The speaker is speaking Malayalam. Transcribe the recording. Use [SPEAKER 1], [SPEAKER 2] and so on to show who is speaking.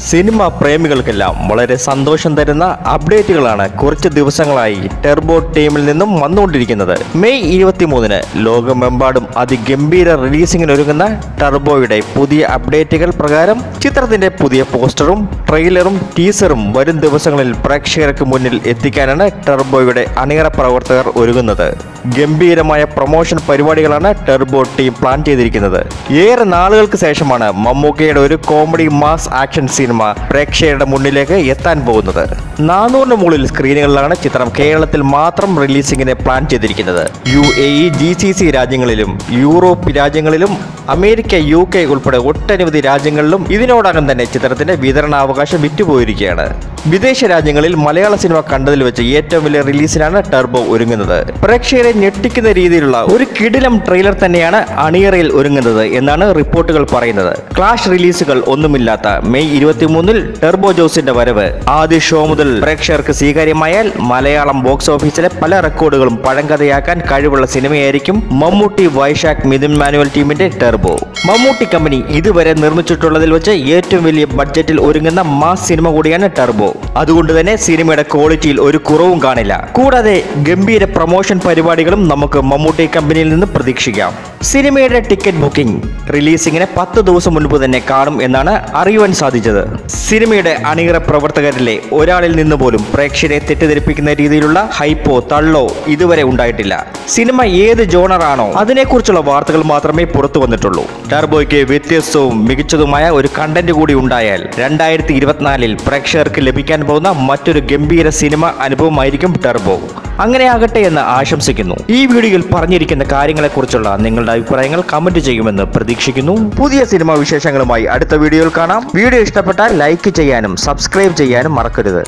[SPEAKER 1] സിനിമ പ്രേമികൾക്കെല്ലാം വളരെ സന്തോഷം തരുന്ന അപ്ഡേറ്റുകളാണ് കുറച്ച് ദിവസങ്ങളായി ടർബോ ടീമിൽ നിന്നും വന്നുകൊണ്ടിരിക്കുന്നത്. മെയ് 23-ന് ലോകമെമ്പാടും അതിഗംഭീര റിലീസിംഗിനൊരുങ്ങുന്ന ടർബോയുടെ പുതിയ അപ്ഡേറ്റുകൾ പ്രകാരം ചിത്രത്തിന്റെ പുതിയ പോസ്റ്ററും ട്രെയിലറും ടീസറും വരും ദിവസങ്ങളിൽ പ്രേക്ഷകർക്ക് മുന്നിൽ എത്തിക്കാനാണ് ടർബോയുടെ അണിയറ പ്രവർത്തകർ ഒരുങ്ങുന്നത്. ഗംഭീരമായ പ്രൊമോഷൻ പരിപാടികളാണ് ടർബോ ടീം പ്ലാൻ ചെയ്തിരിക്കുന്നത്. ഏറെ നാളുകൾക്ക് ശേഷമാണ് മമ്മൂക്കയുടെ ഒരു കോമഡി മാസ് ആക്ഷൻ സിനിമ പ്രേക്ഷകരുടെ മുന്നിലേക്ക് എത്താൻ പോകുന്നത്. 400-ന് മുകളിൽ സ്ക്രീനുകളിലാണ് ചിത്രം കേരളത്തിൽ മാത്രം റിലീസിംഗിന് പ്ലാൻ ചെയ്തിരിക്കുന്നത്. UAE, GCC രാജ്യങ്ങളിലും യൂറോപ്പ് രാജ്യങ്ങളിലും അമേരിക്ക, UK ഉൾപ്പെടെ ഒട്ടനവധി രാജ്യങ്ങളിലും ഇതിനോടകം തന്നെ ചിത്രത്തിന്റെ വിതരണാവകാശം വിറ്റുപോയിരിക്കുകയാണ്. വിദേശ രാജ്യങ്ങളിൽ മലയാള സിനിമ കണ്ടതിൽ വെച്ച് ഏറ്റവും വലിയ റിലീസിനാണ് ടർബോ ഒരുങ്ങുന്നത്. പ്രേക്ഷകരെ ഞെട്ടിക്കുന്ന രീതിയിലുള്ള ഒരു കിടിലം ട്രെയിലർ തന്നെയാണ് അണിയറയിൽ ഒരുങ്ങുന്നത് എന്നാണ് റിപ്പോർട്ടുകൾ പറയുന്നത്. ക്ലാഷ് റിലീസുകൾ ഒന്നുമില്ലാത്ത മെയ് 23-ൽ ടർബോ ജോസിന്റെ വരവ് ആദ്യ ഷോ മുതൽ പ്രേക്ഷകർക്ക് സ്വീകാര്യമായാൽ മലയാളം ബോക്സ് ഓഫീസിലെ പല റെക്കോർഡുകളും പഴങ്കഥയാക്കാൻ കഴിവുള്ള സിനിമയായിരിക്കും മമ്മൂട്ടി, വൈശാഖ്, മിഥുൻ മാനുവൽ ടീമിന്റെ ടർബോ. മമ്മൂട്ടി കമ്പനി ഇതുവരെ നിർമ്മിച്ചിട്ടുള്ളതിൽ വെച്ച് ഏറ്റവും വലിയ ബഡ്ജറ്റിൽ ഒരുങ്ങുന്ന മാസ് സിനിമ കൂടിയാണ് ടർബോ. അതുകൊണ്ട് തന്നെ സിനിമയുടെ ക്വാളിറ്റിയിൽ ഒരു കുറവും കാണില്ല. കൂടാതെ ഗംഭീര പ്രൊമോഷൻ പരിപാടികളും നമുക്ക് മമ്മൂട്ടി കമ്പനിയിൽ നിന്ന് പ്രതീക്ഷിക്കാം. സിനിമയുടെ ടിക്കറ്റ് ബുക്കിംഗ് റിലീസിംഗിന് 10 ദിവസം മുൻപ് തന്നെ കാണും എന്നാണ് അറിയുവാൻ സാധിച്ചത്. സിനിമയുടെ അണിയറ പ്രവർത്തകരിലെ ഒരാളിൽ നിന്ന് പോലും പ്രേക്ഷകരെ തെറ്റിദ്ധരിപ്പിക്കുന്ന രീതിയിലുള്ള ഹൈപ്പോ തള്ളോ ഇതുവരെ ഉണ്ടായിട്ടില്ല. സിനിമ ഏത് ജോണറാണോ അതിനെക്കുറിച്ചുള്ള വാർത്തകൾ മാത്രമേ പുറത്തു വന്നിട്ടുള്ളൂ. ടർബോയ്ക്ക് വ്യത്യസ്തവും മികച്ചതുമായ ഒരു കണ്ടന്റ് കൂടി ഉണ്ടായാൽ 2024-ൽ പ്രേക്ഷകർക്ക് ലഭിക്കാൻ പോകുന്ന മറ്റൊരു ഗംഭീര സിനിമ അനുഭവമായിരിക്കും ടർബോ. അങ്ങനെ ആകട്ടെ എന്ന് ആശംസിക്കുന്നു. ഈ വീഡിയോയിൽ പറഞ്ഞിരിക്കുന്ന കാര്യങ്ങളെക്കുറിച്ചുള്ള നിങ്ങളുടെ അഭിപ്രായങ്ങൾ കമന്റ് ചെയ്യുമെന്ന് പ്രതീക്ഷിക്കുന്നു. പുതിയ സിനിമാ വിശേഷങ്ങളുമായി അടുത്ത വീഡിയോയിൽ കാണാം. വീഡിയോ ഇഷ്ടപ്പെട്ടാൽ ലൈക്ക് ചെയ്യാനും സബ്സ്ക്രൈബ് ചെയ്യാനും മറക്കരുത്.